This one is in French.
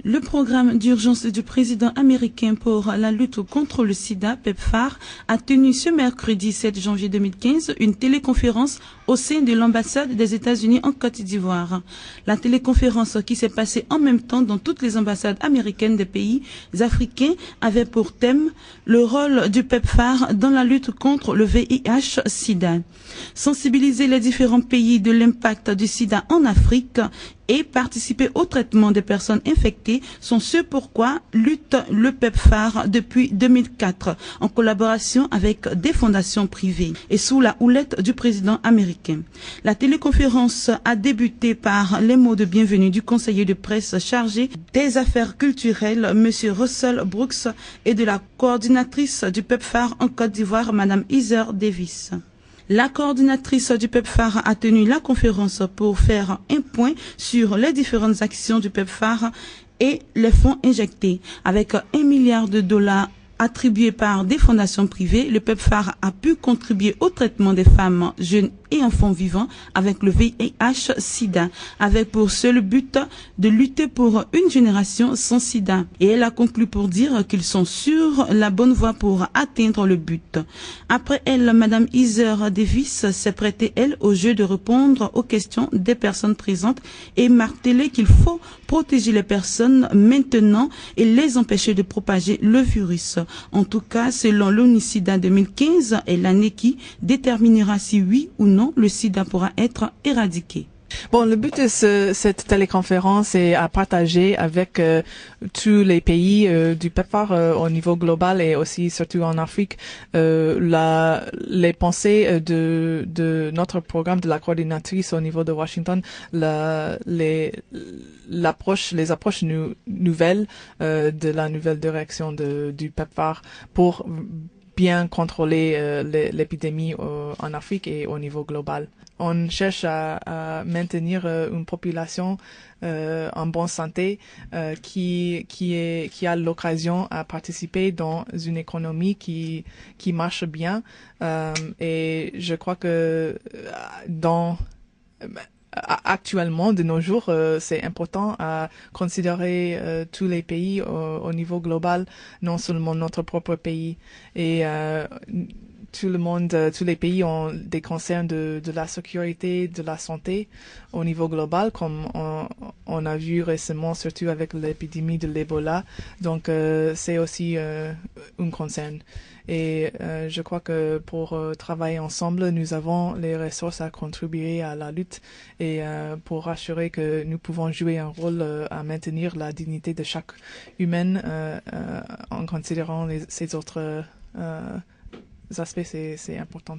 Le programme d'urgence du président américain pour la lutte contre le sida, PEPFAR, a tenu ce mercredi 7 janvier 2015 une téléconférence au sein de l'ambassade des États-Unis en Côte d'Ivoire. La téléconférence qui s'est passée en même temps dans toutes les ambassades américaines des pays africains avait pour thème le rôle du PEPFAR dans la lutte contre le VIH-Sida. Sensibiliser les différents pays de l'impact du sida en Afrique et participer au traitement des personnes infectées sont ce pourquoi lutte le PEPFAR depuis 2004 en collaboration avec des fondations privées et sous la houlette du président américain. La téléconférence a débuté par les mots de bienvenue du conseiller de presse chargé des affaires culturelles, M. Russell Brooks, et de la coordinatrice du PEPFAR en Côte d'Ivoire, Mme Heather Davis. La coordinatrice du PEPFAR a tenu la conférence pour faire un point sur les différentes actions du PEPFAR et les fonds injectés. Avec $1 milliard attribués par des fondations privées, le PEPFAR a pu contribuer au traitement des femmes, jeunes et enfants vivant avec le VIH-Sida, avec pour seul but de lutter pour une génération sans sida. Et elle a conclu pour dire qu'ils sont sur la bonne voie pour atteindre le but. Après elle, Mme Heather Davis s'est prêtée, elle, au jeu de répondre aux questions des personnes présentes et marteler qu'il faut protéger les personnes maintenant et les empêcher de propager le virus. En tout cas, selon l'ONU-SIDA 2015 est l'année qui déterminera si oui ou non le sida pourra être éradiqué. Bon, le but de cette téléconférence est à partager avec tous les pays du PEPFAR au niveau global et aussi surtout en Afrique les pensées de notre programme de la coordinatrice au niveau de Washington, les approches nouvelles de la nouvelle direction du PEPFAR pour bien contrôler l'épidémie en Afrique et au niveau global. On cherche à maintenir une population en bonne santé qui a l'occasion à participer dans une économie qui marche bien et je crois que actuellement, de nos jours, c'est important à considérer tous les pays au niveau global, non seulement notre propre pays. Et tout le monde, tous les pays ont des concerns de la sécurité, de la santé au niveau global, comme on a vu récemment, surtout avec l'épidémie de l'Ebola. Donc, c'est aussi un concern. Et je crois que pour travailler ensemble, nous avons les ressources à contribuer à la lutte et pour assurer que nous pouvons jouer un rôle à maintenir la dignité de chaque humain en considérant ces autres aspects, c'est important.